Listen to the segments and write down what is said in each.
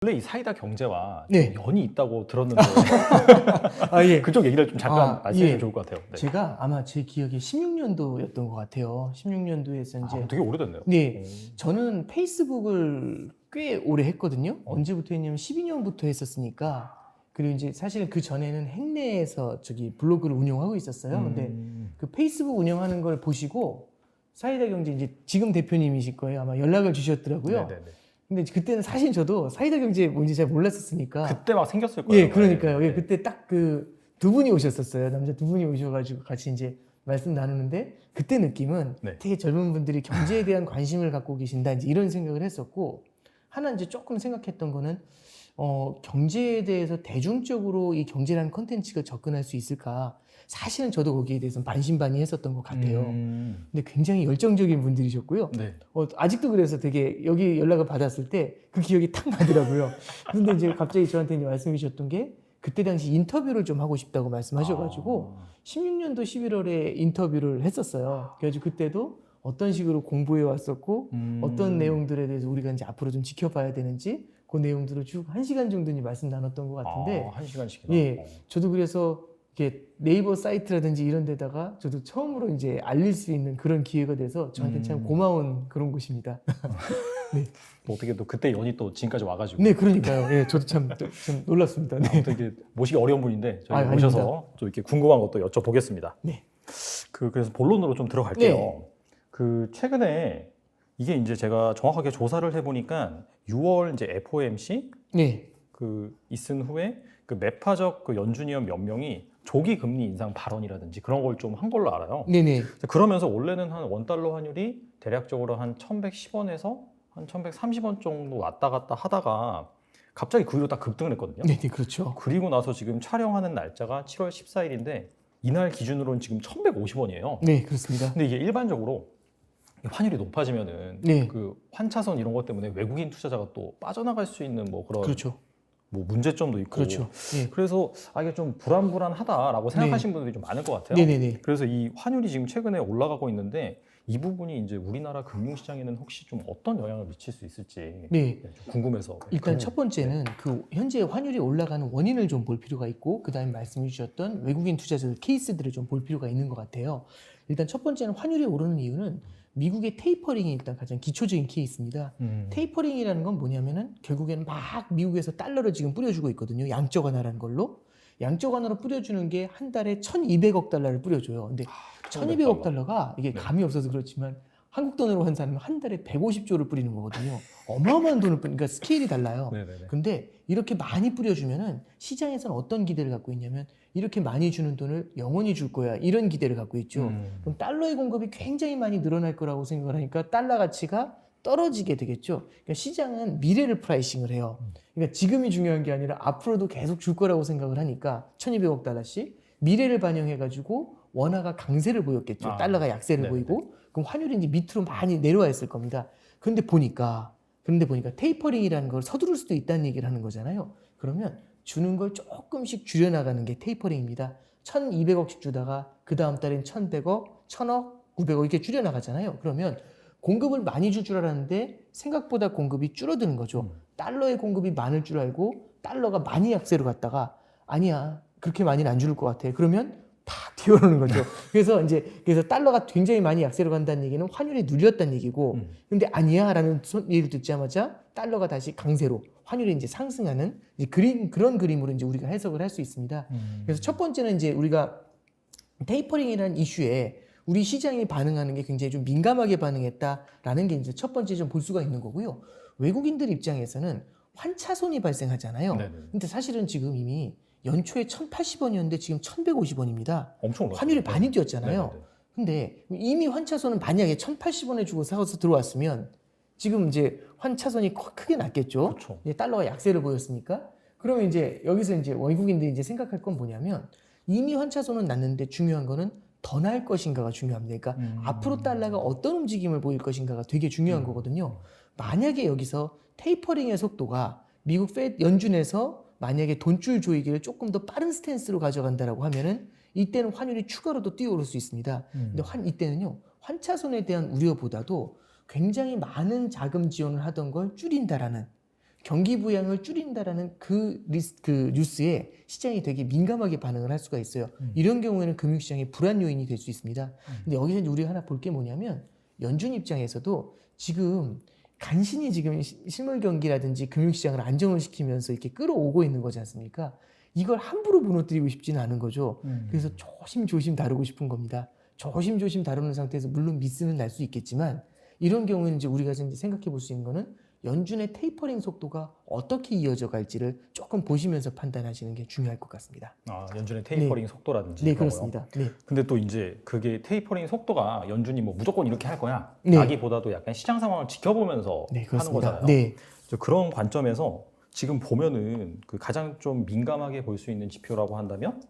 원래 이 사이다 경제와 네. 좀 연이 있다고 들었는데 아, 예. 그쪽 얘기를 좀 잠깐 말씀해 주면 예. 좋을 것 같아요. 네. 제가 아마 제 기억에 16년도였던 것 같아요. 16년도에서 이제 되게 오래됐네요. 네, 저는 페이스북을 꽤 오래 했거든요. 언제부터 했냐면 12년부터 했었으니까. 그리고 이제 사실은 그 전에는 행내에서 저기 블로그를 운영하고 있었어요. 근데 그 페이스북 운영하는 걸 보시고 사이다 경제 이제 지금 대표님이실 거예요. 아마 연락을 주셨더라고요. 네네네. 근데 그때는 사실 저도 사이다 경제 뭔지 잘 몰랐었으니까. 그때 막 생겼을 거예요. 예, 그러니까요. 예, 네. 그때 딱 그 두 분이 오셨었어요. 남자 두 분이 오셔가지고 같이 이제 말씀 나누는데 그때 느낌은 네. 되게 젊은 분들이 경제에 대한 관심을 갖고 계신다 이제 이런 생각을 했었고 하나 이제 조금 생각했던 거는 경제에 대해서 대중적으로 이 경제라는 컨텐츠가 접근할 수 있을까? 사실은 저도 거기에 대해서 반신반의했었던 것 같아요. 근데 굉장히 열정적인 분들이셨고요. 네. 아직도 그래서 되게 여기 연락을 받았을 때 그 기억이 탁 나더라고요. 근데 이제 갑자기 저한테 이제 말씀해 주셨던 게 그때 당시 인터뷰를 좀 하고 싶다고 말씀하셔가지고 16년도 11월에 인터뷰를 했었어요. 그래가지고 그때도 어떤 식으로 공부해 왔었고 어떤 내용들에 대해서 우리가 이제 앞으로 좀 지켜봐야 되는지 그 내용들을 쭉 1시간 정도 말씀 나눴던 것 같은데 1시간씩이나. 예, 저도 그래서 이렇게 네이버 사이트라든지 이런 데다가 저도 처음으로 이제 알릴 수 있는 그런 기회가 돼서 저한테 참 고마운 그런 곳입니다. 네. 뭐 어떻게 또 그때 연이 또 지금까지 와가지고. 네, 그러니까요. 예, 저도 참 놀랐습니다. 네. 아무튼 이게 모시기 어려운 분인데 저희 아닙니다. 모셔서 좀 이렇게 궁금한 것도 여쭤보겠습니다. 네. 그래서 본론으로 좀 들어갈게요. 네. 그 최근에 이게 이제 제가 정확하게 조사를 해보니까 6월 이제 FOMC 네. 그 있은 후에 그 매파적 그 연준위원 몇 명이 조기 금리 인상 발언이라든지 그런 걸 좀 한 걸로 알아요. 네네. 그러면서 원래는 한 원달러 환율이 대략적으로 한 1110원에서 한 1130원 정도 왔다 갔다 하다가 갑자기 그 후로 딱 급등을 했거든요. 네네, 그렇죠. 그리고 나서 지금 촬영하는 날짜가 7월 14일인데 이날 기준으로는 지금 1150원이에요. 네, 그렇습니다. 근데 이게 일반적으로 환율이 높아지면은 네. 그 환차선 이런 것 때문에 외국인 투자자가 또 빠져나갈 수 있는 뭐 그런 그렇죠. 뭐 문제점도 있고 그렇죠. 예. 그래서 이게 좀 불안불안하다라고 생각하시는 분들이 좀 많을 것 같아요. 네네네. 그래서 이 환율이 지금 최근에 올라가고 있는데 이 부분이 이제 우리나라 금융시장에는 혹시 좀 어떤 영향을 미칠 수 있을지 네. 좀 궁금해서. 일단 첫 번째는 그 현재 환율이 올라가는 원인을 좀 볼 필요가 있고 그다음에 말씀해 주셨던 외국인 투자자들 케이스들을 좀 볼 필요가 있는 것 같아요. 일단 첫 번째는 환율이 오르는 이유는 미국의 테이퍼링이 일단 가장 기초적인 케이스입니다. 테이퍼링이라는 건 뭐냐면은 결국에는 막 미국에서 달러를 지금 뿌려주고 있거든요. 양적 완화라는 걸로. 양적 완화로 뿌려주는 게 한 달에 1,200억 달러를 뿌려줘요. 근데 1,200억 달러가 이게 감이 없어서 그렇지만 한국 돈으로 환산하면 한 달에 150조를 뿌리는 거거든요. 어마어마한 돈을 뿌리니까 스케일이 달라요. 네네네. 근데 이렇게 많이 뿌려주면은 시장에서는 어떤 기대를 갖고 있냐면 이렇게 많이 주는 돈을 영원히 줄 거야 이런 기대를 갖고 있죠. 그럼 달러의 공급이 굉장히 많이 늘어날 거라고 생각을 하니까 달러 가치가 떨어지게 되겠죠. 그러니까 시장은 미래를 프라이싱을 해요. 그러니까 지금이 중요한 게 아니라 앞으로도 계속 줄 거라고 생각을 하니까 1,200억 달러씩 미래를 반영해가지고 원화가 강세를 보였겠죠. 달러가 약세를 네네네. 보이고 그럼 환율이 이제 밑으로 많이 내려와 있을 겁니다. 그런데 보니까 테이퍼링이라는 걸 서두를 수도 있다는 얘기를 하는 거잖아요. 그러면 주는 걸 조금씩 줄여나가는 게 테이퍼링입니다. 1,200억씩 주다가 그 다음 달엔 1,100억, 1,000억, 900억 이렇게 줄여나가잖아요. 그러면 공급을 많이 줄 알았는데 생각보다 공급이 줄어드는 거죠. 달러의 공급이 많을 줄 알고 달러가 많이 약세로 갔다가 아니야 그렇게 많이는 안 줄 것 같아. 그러면 다 튀어오르는 거죠. 그래서 달러가 굉장히 많이 약세로 간다는 얘기는 환율이 눌렸다는 얘기고, 근데 아니야라는 얘기를 듣자마자 달러가 다시 강세로 환율이 이제 상승하는 이제 그런 그림으로 이제 우리가 해석을 할 수 있습니다. 그래서 첫 번째는 이제 우리가 테이퍼링이라는 이슈에 우리 시장이 반응하는 게 굉장히 좀 민감하게 반응했다라는 게 이제 첫 번째 좀 볼 수가 있는 거고요. 외국인들 입장에서는 환차손이 발생하잖아요. 네네. 근데 사실은 지금 이미 연초에 1,080원이었는데 지금 1,150원입니다. 엄청 올랐어요. 환율이 많이 뛰었잖아요. 네네네. 근데 이미 환차손은 만약에 1,080원에 주고 사서 들어왔으면 지금 이제 환차손이 크게 났겠죠. 그렇죠. 이제 달러가 약세를 보였으니까. 그러면 이제 여기서 이제 외국인들이 이제 생각할 건 뭐냐면 이미 환차손은 났는데 중요한 거는 더 날 것인가가 중요합니다. 그러니까 앞으로 달러가 어떤 움직임을 보일 것인가가 되게 중요한 거거든요. 만약에 여기서 테이퍼링의 속도가 미국 페드 연준에서 만약에 돈줄 조이기를 조금 더 빠른 스탠스로 가져간다라고 하면은 이때는 환율이 추가로 또 뛰어오를 수 있습니다. 근데 이때는요 환차손에 대한 우려보다도 굉장히 많은 자금 지원을 하던 걸 줄인다라는 경기 부양을 줄인다라는 그 뉴스에 시장이 되게 민감하게 반응을 할 수가 있어요. 이런 경우에는 금융시장의 불안 요인이 될 수 있습니다. 근데 여기서 이제 우리가 하나 볼 게 뭐냐면 연준 입장에서도 지금 간신히 지금 실물 경기라든지 금융시장을 안정을 시키면서 이렇게 끌어오고 있는 거지 않습니까? 이걸 함부로 무너뜨리고 싶지는 않은 거죠. 그래서 조심조심 다루고 싶은 겁니다. 조심조심 다루는 상태에서 물론 미스는 날 수 있겠지만 이런 경우에는 이제 우리가 이제 생각해 볼 수 있는 거는 연준의 테이퍼링 속도가 어떻게 이어져 갈지를 조금 보시면서 판단하시는 게 중요할 것 같습니다. 아, 연준의 테이퍼링 속도라든지 네, 그런 거요? 그렇습니다. 네. 근데 또 이제 그게 테이퍼링 속도가 연준이 뭐 무조건 이렇게 할 거야 네. 라기보다도 약간 시장 상황을 지켜보면서 네, 하는 그렇습니다. 거잖아요. 네. 그런 관점에서 지금 보면은 그 가장 좀 민감하게 볼 수 있는 지표라고 한다면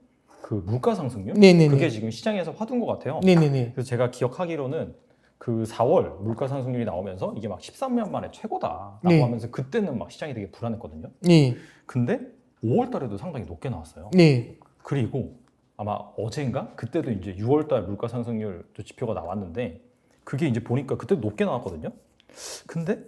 그 물가 상승률? 네네네. 그게 지금 시장에서 화두인 것 같아요. 네네네. 그래서 제가 기억하기로는 그 4월 물가 상승률이 나오면서 이게 막 13년 만에 최고다라고 네. 하면서 그때는 막 시장이 되게 불안했거든요. 네. 근데 5월 달에도 상당히 높게 나왔어요. 네. 그리고 아마 어제인가? 그때도 이제 6월 달 물가 상승률 지표가 나왔는데 그게 이제 보니까 그때 높게 나왔거든요. 근데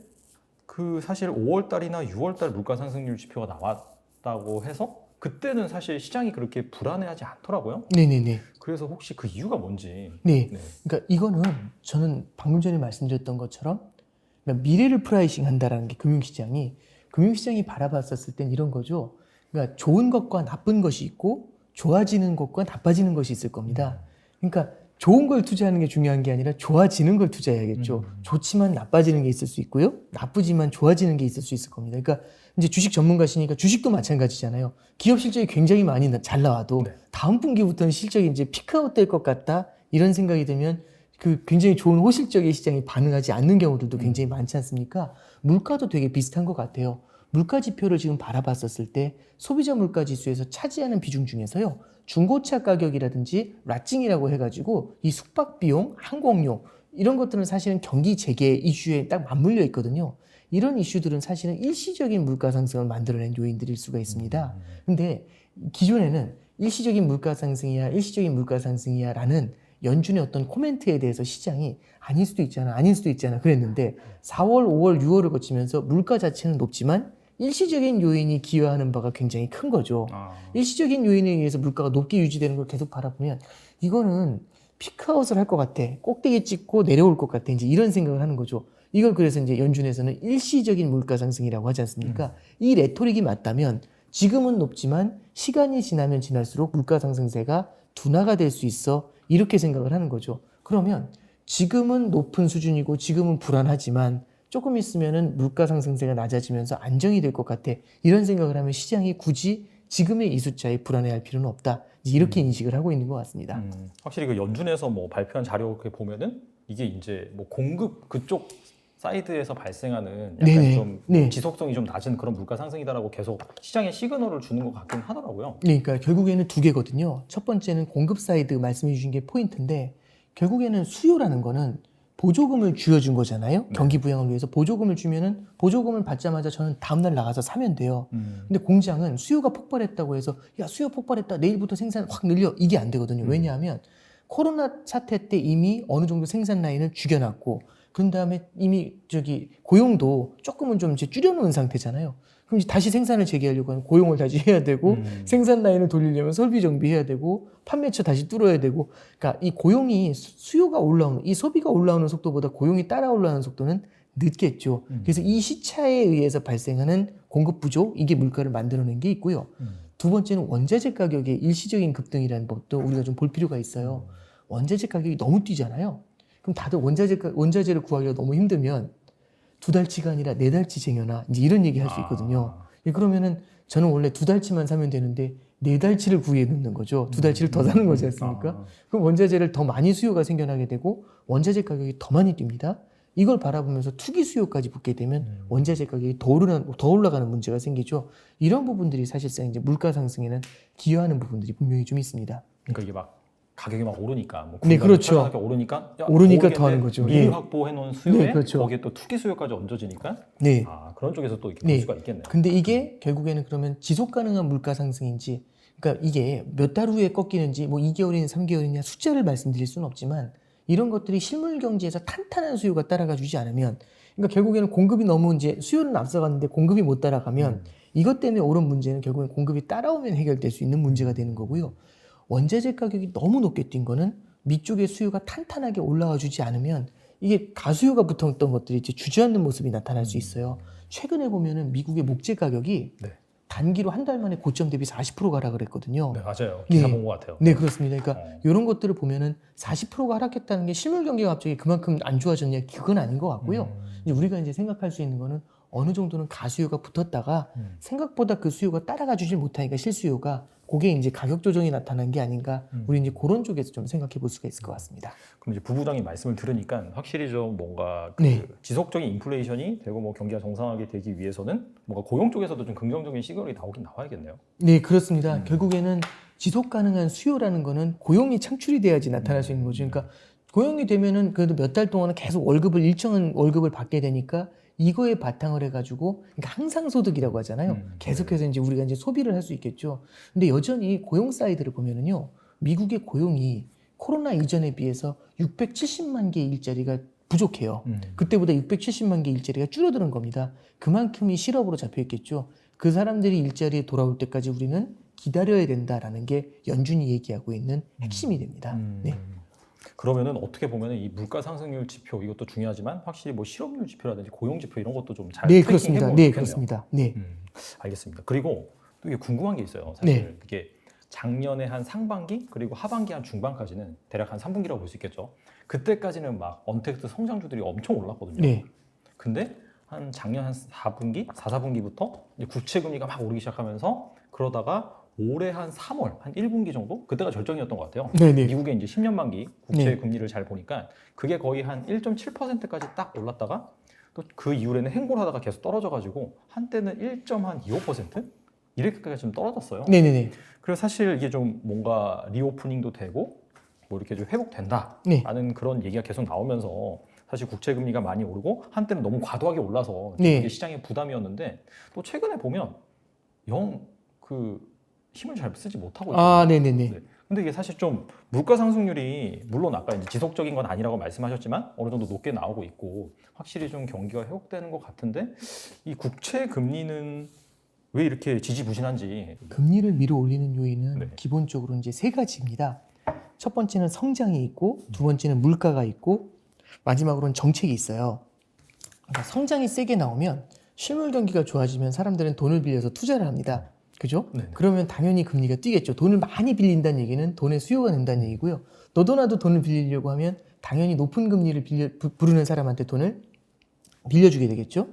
그 사실 5월 달이나 6월 달 물가 상승률 지표가 나왔다고 해서 그때는 사실 시장이 그렇게 불안해하지 않더라고요. 네네네. 그래서 혹시 그 이유가 뭔지. 네. 네. 그러니까 이거는 저는 방금 전에 말씀드렸던 것처럼 그러니까 미래를 프라이싱 한다라는 게 금융시장이 바라봤었을 땐 이런 거죠. 그러니까 좋은 것과 나쁜 것이 있고 좋아지는 것과 나빠지는 것이 있을 겁니다. 그러니까 좋은 걸 투자하는 게 중요한 게 아니라 좋아지는 걸 투자해야겠죠. 좋지만 나빠지는 게 있을 수 있고요. 나쁘지만 좋아지는 게 있을 수 있을 겁니다. 그러니까 이제 주식 전문가시니까 주식도 마찬가지잖아요. 기업 실적이 굉장히 많이 잘 나와도 네. 다음 분기부터는 실적이 이제 피크아웃 될 것 같다. 이런 생각이 들면 그 굉장히 좋은 호실적인 시장이 반응하지 않는 경우들도 굉장히 많지 않습니까? 물가도 되게 비슷한 것 같아요. 물가 지표를 지금 바라봤었을 때 소비자 물가 지수에서 차지하는 비중 중에서요. 중고차 가격이라든지 라칭이라고 해가지고 이 숙박 비용, 항공료 이런 것들은 사실은 경기 재개 이슈에 딱 맞물려 있거든요. 이런 이슈들은 사실은 일시적인 물가 상승을 만들어낸 요인들일 수가 있습니다. 근데 기존에는 일시적인 물가 상승이야 라는 연준의 어떤 코멘트에 대해서 시장이 아닐 수도 있잖아 그랬는데 4월, 5월, 6월을 거치면서 물가 자체는 높지만 일시적인 요인이 기여하는 바가 굉장히 큰 거죠. 일시적인 요인에 의해서 물가가 높게 유지되는 걸 계속 바라보면 이거는 피크아웃을 할 것 같아. 꼭대기 찍고 내려올 것 같아. 이제 이런 생각을 하는 거죠. 이걸 그래서 이제 연준에서는 일시적인 물가 상승이라고 하지 않습니까? 이 레토릭이 맞다면 지금은 높지만 시간이 지나면 지날수록 물가 상승세가 둔화가 될 수 있어. 이렇게 생각을 하는 거죠. 그러면 지금은 높은 수준이고 지금은 불안하지만 조금 있으면은 물가 상승세가 낮아지면서 안정이 될 것 같아. 이런 생각을 하면 시장이 굳이 지금의 이 숫자에 불안해할 필요는 없다. 이렇게 인식을 하고 있는 것 같습니다. 확실히 그 연준에서 뭐 발표한 자료 이렇게 보면은 이게 이제 뭐 공급 그쪽 사이드에서 발생하는 약간 네네. 좀 네. 지속성이 좀 낮은 그런 물가 상승이다라고 계속 시장에 시그널을 주는 것 같긴 하더라고요. 네, 그러니까 결국에는 두 개거든요. 첫 번째는 공급 사이드 말씀해 주신 게 포인트인데 결국에는 수요라는 거는 보조금을 쥐어준 거잖아요. 네. 경기 부양을 위해서 보조금을 주면은 보조금을 받자마자 저는 다음날 나가서 사면 돼요. 근데 공장은 수요가 폭발했다고 해서 야 수요 폭발했다 내일부터 생산 확 늘려 이게 안 되거든요. 왜냐하면 코로나 사태 때 이미 어느 정도 생산 라인을 죽여놨고 그런 다음에 이미 고용도 조금은 좀 이제 줄여놓은 상태잖아요. 그럼 이제 다시 생산을 재개하려고 하면 고용을 다시 해야 되고 생산 라인을 돌리려면 설비 정비해야 되고 판매처 다시 뚫어야 되고 그러니까 이 고용이 수요가 올라오는 이 소비가 올라오는 속도보다 고용이 따라 올라오는 속도는 늦겠죠. 그래서 이 시차에 의해서 발생하는 공급 부족 이게 물가를 만들어낸 게 있고요. 두 번째는 원자재 가격의 일시적인 급등이라는 것도 우리가 좀 볼 필요가 있어요. 원자재 가격이 너무 뛰잖아요. 그럼 다들 원자재를 구하기가 너무 힘들면 2달치가 아니라 4달치 쟁여놔 이제 이런 얘기 할 수 있거든요. 그러면은 저는 원래 2달치만 사면 되는데 4달치를 구해 놓는 거죠. 2달치를 더 사는 거지 않습니까? 그럼 원자재를 더 많이 수요가 생겨나게 되고 원자재 가격이 더 많이 뜁니다. 이걸 바라보면서 투기 수요까지 붙게 되면 원자재 가격이 더 올라가는 문제가 생기죠. 이런 부분들이 사실상 이제 물가 상승에는 기여하는 부분들이 분명히 좀 있습니다. 그러니까 이게 막 가격이 막 오르니까 뭐 네, 그렇죠. 가격이 오르니까 더 하는 거죠. 미리 예. 확보해 놓은 수요에 네, 그렇죠. 거기에 또 투기 수요까지 얹어지니까 네. 그런 쪽에서 또 이렇게 네. 볼 수가 있겠네요. 근데 이게 결국에는 그러면 지속 가능한 물가 상승인지 그러니까 이게 몇 달 후에 꺾이는지 뭐 2개월이냐 3개월이냐 숫자를 말씀드릴 수는 없지만 이런 것들이 실물 경제에서 탄탄한 수요가 따라가 주지 않으면 그러니까 결국에는 공급이 너무 이제 수요는 앞서갔는데 공급이 못 따라가면 이것 때문에 오른 문제는 결국엔 공급이 따라오면 해결될 수 있는 문제가 되는 거고요. 원자재 가격이 너무 높게 뛴 거는 미쪽의 수요가 탄탄하게 올라와 주지 않으면 이게 가수요가 붙었던 것들이 이제 주저앉는 모습이 나타날 수 있어요. 최근에 보면은 미국의 목재 가격이 네. 단기로 한 달 만에 고점 대비 40%가 하락을 했거든요. 네, 맞아요. 기사 본 것 같아요. 네, 그렇습니다. 그러니까 이런 것들을 보면은 40%가 하락했다는 게 실물 경기가 갑자기 그만큼 안 좋아졌냐? 그건 아닌 것 같고요. 이제 우리가 이제 생각할 수 있는 거는 어느 정도는 가수요가 붙었다가 생각보다 그 수요가 따라가 주질 못하니까 실수요가 그게 이제 가격 조정이 나타난 게 아닌가. 우리 이제 그런 쪽에서 좀 생각해 볼 수가 있을 것 같습니다. 그럼 이제 부부장님 말씀을 들으니까 확실히 좀 뭔가 그 네. 지속적인 인플레이션이 되고 뭐 경기가 정상하게 되기 위해서는 뭔가 고용 쪽에서도 좀 긍정적인 시그널이 나오긴 나와야겠네요. 네, 그렇습니다. 결국에는 지속 가능한 수요라는 거는 고용이 창출이 돼야지 나타날 수 있는 거죠. 그러니까 고용이 되면은 그래도 몇 달 동안은 계속 일정한 월급을 받게 되니까 이거에 바탕을 해가지고, 그러니까 항상 소득이라고 하잖아요. 계속해서 이제 우리가 이제 소비를 할 수 있겠죠. 근데 여전히 고용 사이드를 보면은요, 미국의 고용이 코로나 이전에 비해서 670만 개의 일자리가 부족해요. 그때보다 670만 개 일자리가 줄어드는 겁니다. 그만큼이 실업으로 잡혀 있겠죠. 그 사람들이 일자리에 돌아올 때까지 우리는 기다려야 된다라는 게 연준이 얘기하고 있는 핵심이 됩니다. 네. 그러면은 어떻게 보면은 이 물가 상승률 지표 이것도 중요하지만 확실히 뭐 실업률 지표라든지 고용 지표 이런 것도 좀 잘 네, 트래킹해 그렇습니다. 보면 네, 좋겠네요. 그렇습니다. 네. 알겠습니다. 그리고 또 이게 궁금한 게 있어요. 사실 네. 그게 작년에 한 상반기 그리고 하반기 한 중반까지는 대략 한 3분기라고 볼 수 있겠죠. 그때까지는 막 언택트 성장주들이 엄청 올랐거든요. 네. 근데 한 작년 한 4분기, 4분기부터 이제 국채 금리가 막 오르기 시작하면서 그러다가 올해 한 3월, 한 1분기 정도? 그때가 절정이었던 것 같아요. 네네. 미국의 이제 10년 만기 국채 네. 금리를 잘 보니까 그게 거의 한 1.7%까지 딱 올랐다가 또 그 이후에는 횡보하다가 계속 떨어져가지고 한때는 1.25% 이렇게까지 좀 떨어졌어요. 네네네. 그래서 사실 이게 좀 뭔가 리오프닝도 되고 뭐 이렇게 좀 회복된다라는 네. 그런 얘기가 계속 나오면서 사실 국채 금리가 많이 오르고 한때는 너무 과도하게 올라서 네. 이게 시장에 부담이었는데 또 최근에 보면 영 그 힘을 잘 쓰지 못하고 있거든요. 아, 네네네. 네. 근데 이게 사실 좀 물가 상승률이 물론 아까 이제 지속적인 건 아니라고 말씀하셨지만 어느 정도 높게 나오고 있고 확실히 좀 경기가 회복되는 것 같은데 이 국채 금리는 왜 이렇게 지지부진한지. 금리를 밀어 올리는 요인은 네. 기본적으로 이제 세 가지입니다. 첫 번째는 성장이 있고, 두 번째는 물가가 있고, 마지막으로는 정책이 있어요. 그러니까 성장이 세게 나오면 실물 경기가 좋아지면 사람들은 돈을 빌려서 투자를 합니다. 그죠? 네네. 그러면 당연히 금리가 뛰겠죠. 돈을 많이 빌린다는 얘기는 돈의 수요가 된다는 얘기고요. 너도 나도 돈을 빌리려고 하면 당연히 높은 금리를 부르는 사람한테 돈을 빌려주게 되겠죠.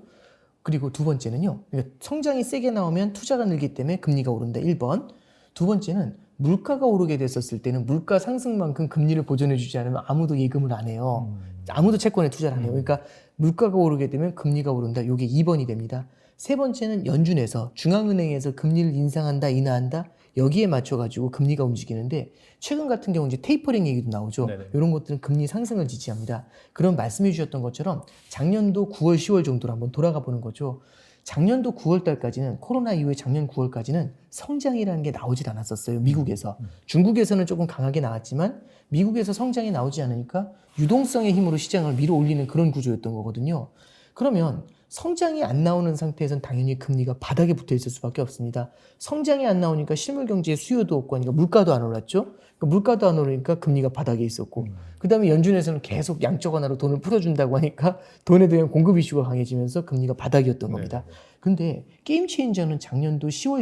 그리고 두 번째는요. 그러니까 성장이 세게 나오면 투자가 늘기 때문에 금리가 오른다. 1번. 두 번째는 물가가 오르게 됐었을 때는 물가 상승만큼 금리를 보존해 주지 않으면 아무도 예금을 안 해요. 아무도 채권에 투자를 안 해요. 그러니까 물가가 오르게 되면 금리가 오른다. 이게 2번이 됩니다. 세 번째는 연준에서 중앙은행에서 금리를 인상한다, 인하한다. 여기에 맞춰가지고 금리가 움직이는데 최근 같은 경우 이제 테이퍼링 얘기도 나오죠. 네네. 이런 것들은 금리 상승을 지지합니다. 그런 말씀해 주셨던 것처럼 작년도 9월, 10월 정도로 한번 돌아가 보는 거죠. 작년도 9월 달까지는 코로나 이후에 작년 9월까지는 성장이라는 게 나오질 않았었어요. 미국에서. 중국에서는 조금 강하게 나왔지만 미국에서 성장이 나오지 않으니까 유동성의 힘으로 시장을 밀어 올리는 그런 구조였던 거거든요. 그러면 성장이 안 나오는 상태에서는 당연히 금리가 바닥에 붙어 있을 수밖에 없습니다. 성장이 안 나오니까 실물 경제에 수요도 없고 하니까 물가도 안 올랐죠. 그러니까 물가도 안 오르니까 금리가 바닥에 있었고 그다음에 연준에서는 계속 양적 완화로 돈을 풀어준다고 하니까 돈에 대한 공급 이슈가 강해지면서 금리가 바닥이었던 겁니다. 근데 게임 체인저는 작년도 10월,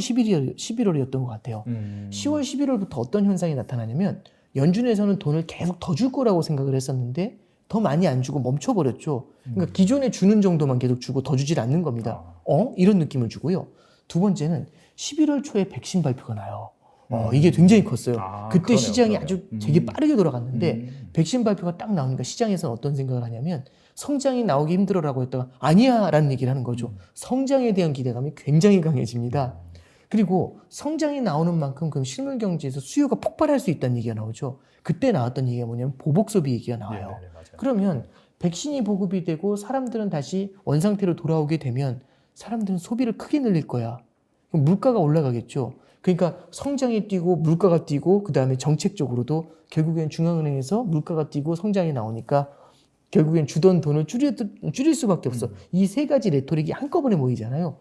11월이었던 것 같아요. 10월, 11월부터 어떤 현상이 나타나냐면 연준에서는 돈을 계속 더 줄 거라고 생각을 했었는데 더 많이 안 주고 멈춰버렸죠. 그러니까 기존에 주는 정도만 계속 주고 더 주질 않는 겁니다. 이런 느낌을 주고요. 두 번째는 11월 초에 백신 발표가 나요. 이게 굉장히 컸어요. 그때 그러네요, 시장이 그러네요. 아주 되게 빠르게 돌아갔는데 백신 발표가 딱 나오니까 시장에서는 어떤 생각을 하냐면 성장이 나오기 힘들어라고 했다가 아니야 라는 얘기를 하는 거죠. 성장에 대한 기대감이 굉장히 강해집니다. 그리고 성장이 나오는 만큼 그럼 실물 경제에서 수요가 폭발할 수 있다는 얘기가 나오죠. 그때 나왔던 얘기가 뭐냐면 보복 소비 얘기가 나와요. 네네네, 맞아요. 그러면 백신이 보급이 되고 사람들은 다시 원상태로 돌아오게 되면 사람들은 소비를 크게 늘릴 거야. 그럼 물가가 올라가겠죠. 그러니까 성장이 뛰고 물가가 뛰고 그 다음에 정책적으로도 결국엔 중앙은행에서 물가가 뛰고 성장이 나오니까 결국엔 주던 돈을 줄일 수밖에 없어. 이 세 가지 레토릭이 한꺼번에 모이잖아요.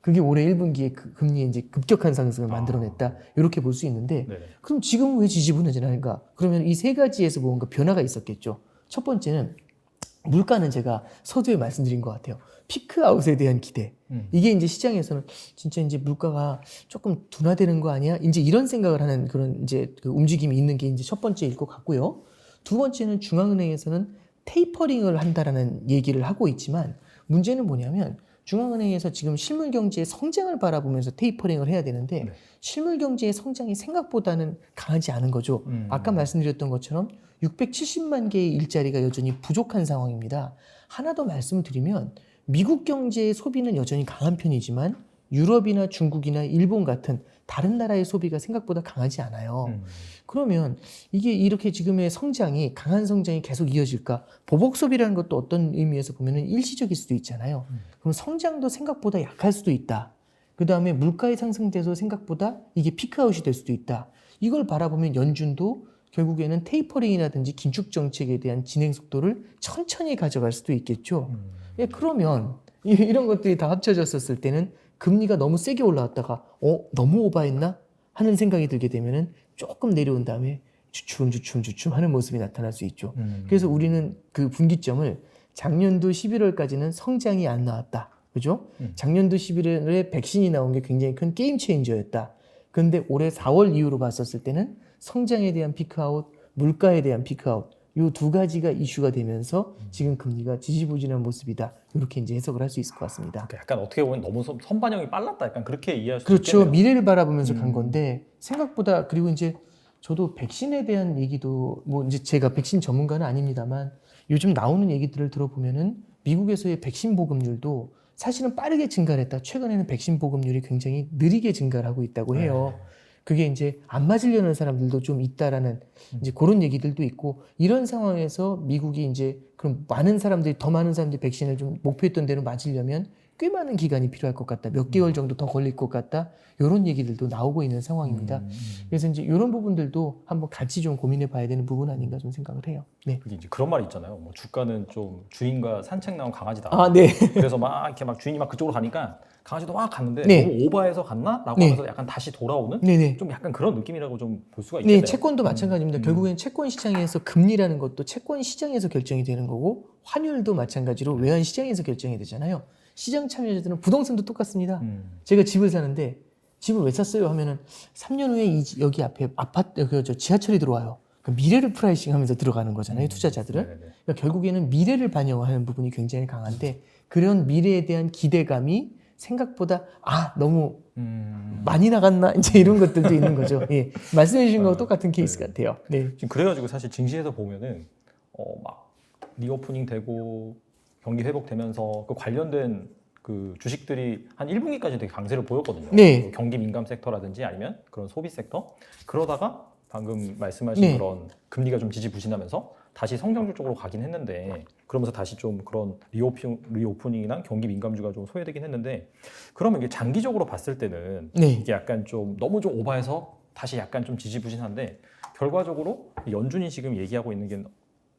그게 올해 1분기에 금리의 이제 급격한 상승을 만들어냈다. 이렇게 볼 수 있는데 네네. 그럼 지금은 왜 지지부진한가? 그러면 이 세 가지에서 뭔가 변화가 있었겠죠. 첫 번째는 물가는 제가 서두에 말씀드린 것 같아요. 피크아웃에 대한 기대. 이게 이제 시장에서는 진짜 이제 물가가 조금 둔화되는 거 아니야? 이제 이런 생각을 하는 그런 이제 그 움직임이 있는 게 이제 첫 번째일 것 같고요. 두 번째는 중앙은행에서는 테이퍼링을 한다라는 얘기를 하고 있지만 문제는 뭐냐면 중앙은행에서 지금 실물 경제의 성장을 바라보면서 테이퍼링을 해야 되는데 네. 실물 경제의 성장이 생각보다는 강하지 않은 거죠. 아까 말씀드렸던 것처럼 670만 개의 일자리가 여전히 부족한 상황입니다. 하나 더 말씀드리면 미국 경제의 소비는 여전히 강한 편이지만 유럽이나 중국이나 일본 같은 다른 나라의 소비가 생각보다 강하지 않아요. 그러면 이게 이렇게 지금의 성장이 강한 성장이 계속 이어질까? 보복 소비라는 것도 어떤 의미에서 보면 일시적일 수도 있잖아요. 그럼 성장도 생각보다 약할 수도 있다. 그 다음에 물가의 상승돼서 생각보다 이게 피크아웃이 될 수도 있다. 이걸 바라보면 연준도 결국에는 테이퍼링이라든지 긴축 정책에 대한 진행 속도를 천천히 가져갈 수도 있겠죠. 예, 그러면 이런 것들이 다 합쳐졌을 때는 금리가 너무 세게 올라왔다가 너무 오버했나 하는 생각이 들게 되면은 조금 내려온 다음에 주춤 하는 모습이 나타날 수 있죠. 그래서 우리는 그 분기점을 작년도 11월까지는 성장이 안 나왔다. 그죠? 작년도 11월에 백신이 나온 게 굉장히 큰 게임 체인저였다. 그런데 올해 4월 이후로 봤었을 때는 성장에 대한 피크아웃, 물가에 대한 피크아웃 이 두 가지가 이슈가 되면서 지금 금리가 지지부진한 모습이다. 이렇게 이제 해석을 할 수 있을 것 같습니다. 그러니까 약간 어떻게 보면 너무 선반영이 빨랐다. 약간 그렇게 이해할 수 그렇죠. 있겠네요. 미래를 바라보면서 간 건데 생각보다 그리고 이제 저도 백신에 대한 얘기도 뭐 이제 제가 백신 전문가는 아닙니다만 요즘 나오는 얘기들을 들어보면은 미국에서의 백신 보급률도 사실은 빠르게 증가를 했다. 최근에는 백신 보급률이 굉장히 느리게 증가를 하고 있다고 해요. 그게 이제 안 맞으려는 사람들도 좀 있다라는 이제 그런 얘기들도 있고 이런 상황에서 미국이 이제 그럼 더 많은 사람들이 백신을 좀 목표했던 대로 맞으려면 꽤 많은 기간이 필요할 것 같다. 몇 개월 정도 더 걸릴 것 같다. 이런 얘기들도 나오고 있는 상황입니다. 그래서 이제 이런 부분들도 한번 같이 좀 고민해 봐야 되는 부분 아닌가 좀 생각을 해요. 네. 그게 이제 그런 말 있잖아요. 뭐 주가는 좀 주인과 산책 나온 강아지다. 아, 네. 그래서 막 이렇게 막 주인이 막 그쪽으로 가니까 강아지도 막 갔는데 네. 너무 오버해서 갔나? 라고 네. 하면서 약간 다시 돌아오는 네네. 좀 약간 그런 느낌이라고 좀 볼 수가 있겠네요. 네, 채권도 마찬가지입니다. 결국엔 채권 시장에서 금리라는 것도 채권 시장에서 결정이 되는 거고 환율도 마찬가지로 외환 시장에서 결정이 되잖아요. 시장 참여자들은 부동산도 똑같습니다. 제가 집을 사는데 집을 왜 샀어요 하면은 3년 후에 여기 앞에 지하철이 들어와요. 그러니까 미래를 프라이싱하면서 들어가는 거잖아요. 투자자들은. 그러니까 결국에는 미래를 반영하는 부분이 굉장히 강한데 그런 미래에 대한 기대감이 생각보다 너무 많이 나갔나 이제 이런 것들도 있는 거죠. 예, 말씀해 주신 거와 똑같은 케이스 같아요. 네. 지금 그래가지고 사실 증시에서 보면은 막 리오프닝 되고 경기 회복되면서 그 관련된 그 주식들이 한 1분기까지 되게 강세를 보였거든요. 네. 그 경기 민감 섹터라든지 아니면 그런 소비 섹터. 그러다가 방금 말씀하신 네. 그런 금리가 좀 지지부진하면서 다시 성장률 쪽으로 가긴 했는데 그러면서 다시 좀 그런 리오프닝이나 경기 민감주가 좀 소외되긴 했는데 그러면 이게 장기적으로 봤을 때는 네. 이게 약간 좀 너무 좀 오버해서 다시 약간 좀 지지부진한데 결과적으로 연준이 지금 얘기하고 있는 게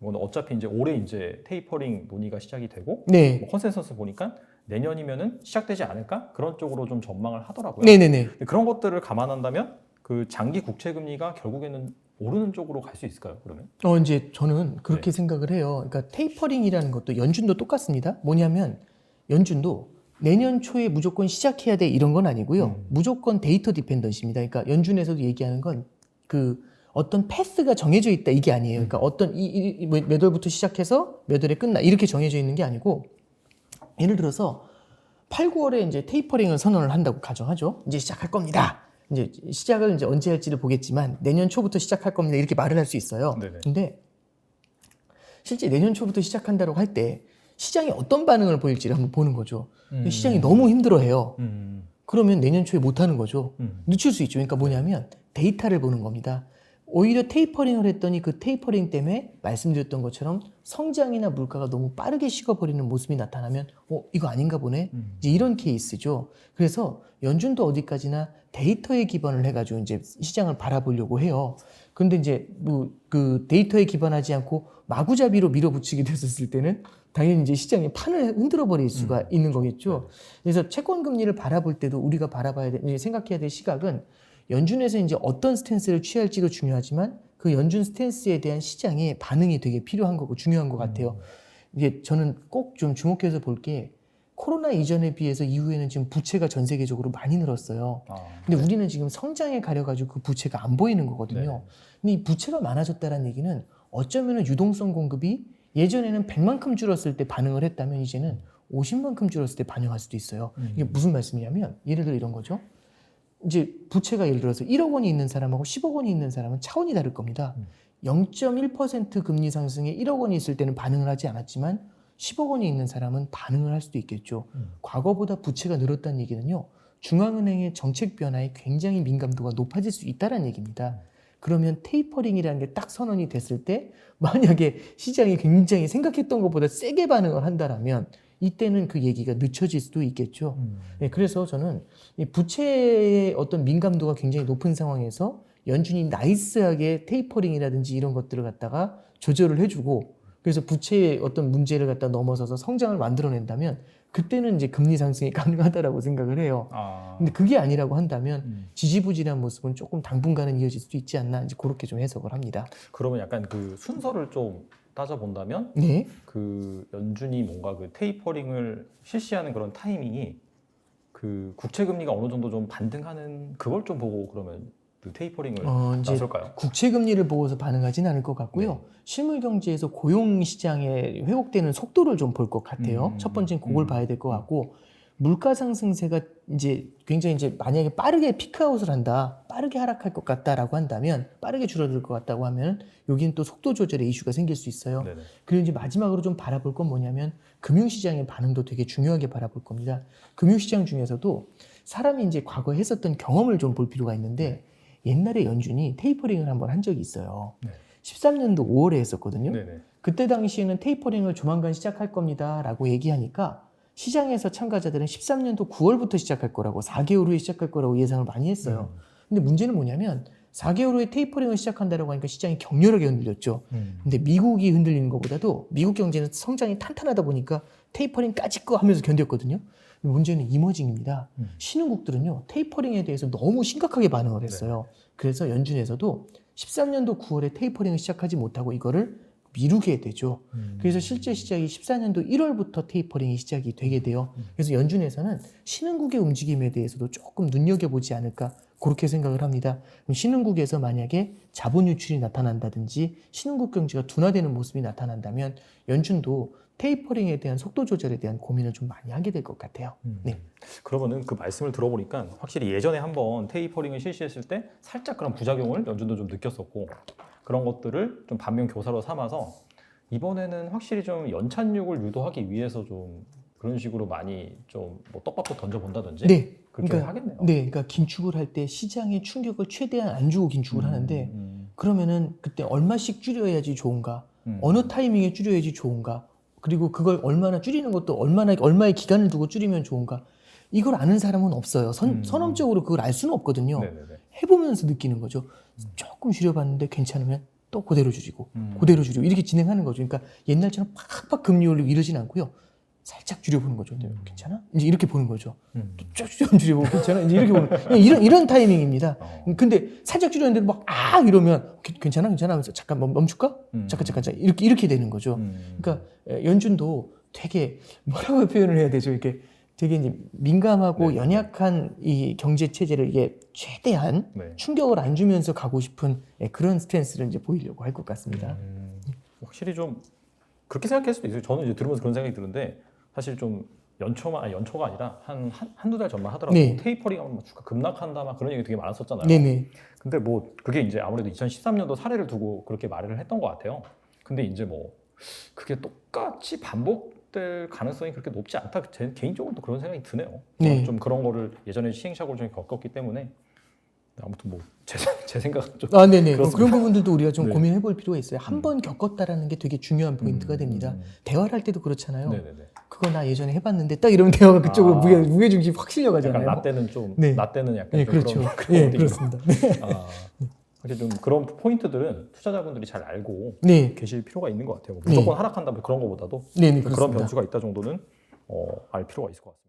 어차피 이제 올해 이제 테이퍼링 논의가 시작이 되고 네. 뭐 컨센서스 보니까 내년이면은 시작되지 않을까 그런 쪽으로 좀 전망을 하더라고요. 네네네. 근데 그런 것들을 감안한다면 그 장기 국채 금리가 결국에는 오르는 쪽으로 갈 수 있을까요? 그러면? 이제 저는 그렇게 생각을 해요. 그러니까 테이퍼링이라는 것도 연준도 똑같습니다. 뭐냐면 연준도 내년 초에 무조건 시작해야 돼 이런 건 아니고요. 무조건 데이터 디펜던시입니다. 그러니까 연준에서도 얘기하는 건 그 어떤 패스가 정해져 있다 이게 아니에요. 그러니까 어떤 몇 월부터 시작해서 몇 월에 끝나 이렇게 정해져 있는 게 아니고 예를 들어서 8, 9월에 이제 테이퍼링을 선언을 한다고 가정하죠. 이제 시작할 겁니다. 이제 시작을 이제 언제 할지를 보겠지만 내년 초부터 시작할 겁니다. 이렇게 말을 할 수 있어요. 네네. 근데 실제 내년 초부터 시작한다고 할 때 시장이 어떤 반응을 보일지를 한번 보는 거죠. 시장이 너무 힘들어해요. 그러면 내년 초에 못 하는 거죠. 늦출 수 있죠. 그러니까 뭐냐면 데이터를 보는 겁니다. 오히려 테이퍼링을 했더니 그 테이퍼링 때문에 말씀드렸던 것처럼 성장이나 물가가 너무 빠르게 식어버리는 모습이 나타나면 이거 아닌가 보네. 이제 이런 케이스죠. 그래서 연준도 어디까지나 데이터에 기반을 해가지고 이제 시장을 바라보려고 해요. 그런데 이제 뭐 그 데이터에 기반하지 않고 마구잡이로 밀어붙이게 됐었을 때는 당연히 이제 시장이 판을 흔들어 버릴 수가 있는 거겠죠. 그래서 채권 금리를 바라볼 때도 우리가 생각해야 될 시각은 연준에서 이제 어떤 스탠스를 취할지도 중요하지만 그 연준 스탠스에 대한 시장의 반응이 되게 필요한 거고 중요한 것 같아요. 이게 저는 꼭 좀 주목해서 볼 게 코로나 이전에 비해서 이후에는 지금 부채가 전 세계적으로 많이 늘었어요. 근데 우리는 지금 성장에 가려가지고 그 부채가 안 보이는 거거든요. 근데 이 부채가 많아졌다는 얘기는 어쩌면 유동성 공급이 예전에는 100만큼 줄었을 때 반응을 했다면 이제는 50만큼 줄었을 때 반영할 수도 있어요. 이게 무슨 말씀이냐면 예를 들어 이런 거죠. 이제 부채가 예를 들어서 1억 원이 있는 사람하고 10억 원이 있는 사람은 차원이 다를 겁니다. 0.1% 금리 상승에 1억 원이 있을 때는 반응을 하지 않았지만 10억 원이 있는 사람은 반응을 할 수도 있겠죠. 과거보다 부채가 늘었다는 얘기는요. 중앙은행의 정책 변화에 굉장히 민감도가 높아질 수 있다는 얘기입니다. 그러면 테이퍼링이라는 게 딱 선언이 됐을 때 만약에 시장이 굉장히 생각했던 것보다 세게 반응을 한다면 이때는 그 얘기가 늦춰질 수도 있겠죠. 네, 그래서 저는 이 부채의 어떤 민감도가 굉장히 높은 상황에서 연준이 나이스하게 테이퍼링이라든지 이런 것들을 갖다가 조절을 해주고 그래서 부채의 어떤 문제를 갖다 넘어서서 성장을 만들어낸다면 그때는 이제 금리 상승이 가능하다라고 생각을 해요. 근데 그게 아니라고 한다면 지지부진한 모습은 조금 당분간은 이어질 수도 있지 않나 이제 그렇게 좀 해석을 합니다. 그러면 약간 그 순서를 좀 따져본다면 네. 그 연준이 뭔가 그 테이퍼링을 실시하는 그런 타이밍이 그 국채 금리가 어느 정도 좀 반등하는 그걸 좀 보고 그러면 그 테이퍼링을 이제 나설까요? 국채 금리를 보고서 반응하지는 않을 것 같고요. 실물 경제에서 고용 시장의 회복되는 속도를 좀 볼 것 같아요. 첫 번째는 그걸 봐야 될 것 같고 물가 상승세가 이제 굉장히 이제 만약에 빠르게 피크아웃을 한다, 빠르게 하락할 것 같다라고 한다면, 빠르게 줄어들 것 같다고 하면 여기는 또 속도 조절의 이슈가 생길 수 있어요. 네네. 그리고 이제 마지막으로 좀 바라볼 건 뭐냐면 금융시장의 반응도 되게 중요하게 바라볼 겁니다. 금융시장 중에서도 사람이 이제 과거에 했었던 경험을 좀 볼 필요가 있는데 옛날에 연준이 테이퍼링을 한번 한 적이 있어요. 네. 13년도 5월에 했었거든요. 네네. 그때 당시에는 테이퍼링을 조만간 시작할 겁니다 라고 얘기하니까 시장에서 참가자들은 13년도 9월부터 시작할 거라고 4개월 후에 시작할 거라고 예상을 많이 했어요. 근데 문제는 뭐냐면 4개월 후에 테이퍼링을 시작한다고 하니까 시장이 격렬하게 흔들렸죠. 근데 미국이 흔들리는 것보다도 미국 경제는 성장이 탄탄하다 보니까 테이퍼링까지 거 하면서 견뎠거든요. 근데 문제는 이머징입니다. 신흥국들은요 테이퍼링에 대해서 너무 심각하게 반응을 했어요. 그래서 연준에서도 13년도 9월에 테이퍼링을 시작하지 못하고 이거를 미루게 되죠. 그래서 실제 시작이 14년도 1월부터 테이퍼링이 시작이 되게 돼요. 그래서 연준에서는 신흥국의 움직임에 대해서도 조금 눈여겨보지 않을까 그렇게 생각을 합니다. 그럼 신흥국에서 만약에 자본 유출이 나타난다든지 신흥국 경제가 둔화되는 모습이 나타난다면 연준도 테이퍼링에 대한 속도 조절에 대한 고민을 좀 많이 하게 될 것 같아요. 네. 그러면은 그 말씀을 들어보니까 확실히 예전에 한번 테이퍼링을 실시했을 때 살짝 그런 부작용을 연준도 좀 느꼈었고 그런 것들을 좀 반면 교사로 삼아서 이번에는 확실히 좀 연착륙을 유도하기 위해서 좀 그런 식으로 많이 좀 뭐 떡밥도 던져본다든지 네. 그렇게 그러니까, 하겠네요. 네, 그러니까 긴축을 할 때 시장의 충격을 최대한 안 주고 긴축을 하는데 그러면은 그때 얼마씩 줄여야지 좋은가? 어느 타이밍에 줄여야지 좋은가? 그리고 그걸 얼마나 줄이는 것도 얼마의 기간을 두고 줄이면 좋은가? 이걸 아는 사람은 없어요. 선언적으로 그걸 알 수는 없거든요. 네네네. 해보면서 느끼는 거죠. 조금 줄여봤는데 괜찮으면 또 그대로 줄이고 그대로 줄이고 이렇게 진행하는 거죠. 그러니까 옛날처럼 팍팍 금리 올리고 이러진 않고요. 살짝 줄여보는 거죠. 괜찮아? 이제 이렇게 보는 거죠. 좀 줄여보고 괜찮아? 이제 이렇게 보는 그냥 이런 타이밍입니다. 근데 살짝 줄였는데 막 이러면 괜찮아 하면서 잠깐 멈출까? 잠깐 이렇게 되는 거죠. 그러니까 연준도 되게 뭐라고 표현을 해야 되죠? 이렇게 되게 이제 민감하고 연약한 이 경제 체제를 이게 최대한 충격을 안 주면서 가고 싶은 그런 스탠스를 이제 보이려고 할 것 같습니다. 확실히 좀 그렇게 생각할 수도 있어요. 저는 이제 들으면서 그런 생각이 드는데 사실 좀 연초가 아니라 한두 달 전만 하더라도 네. 테이퍼링 하면 주가 급락한다 막 그런 얘기 되게 많았었잖아요. 네네. 근데 뭐 그게 이제 아무래도 2013년도 사례를 두고 그렇게 말을 했던 것 같아요. 근데 이제 뭐 그게 똑같이 반복될 가능성이 그렇게 높지 않다. 제 개인적으로도 그런 생각이 드네요. 네. 좀 그런 거를 예전에 시행착오를 좀 겪었기 때문에 아무튼 뭐 제 생각은 좀 네네. 그렇습니다. 그런 부분들도 우리가 좀 네. 고민해 볼 필요가 있어요. 한 번 겪었다라는 게 되게 중요한 포인트가 됩니다. 대화를 할 때도 그렇잖아요. 네네네. 그거 나 예전에 해봤는데 딱 이러면 대화가 그쪽으로 아. 무게중심이 확 실려가잖아요. 약간 나 때는 좀 네. 나 때는 약간 네, 좀 그렇죠. 그런 네, 어디로. 그렇습니다. 네. 아, 사실 좀 그런 포인트들은 투자자분들이 잘 알고 네. 계실 필요가 있는 것 같아요. 네. 무조건 하락한다 뭐 그런 것보다도 네, 네, 그런 그렇습니다. 변수가 있다 정도는 알 필요가 있을 것 같습니다.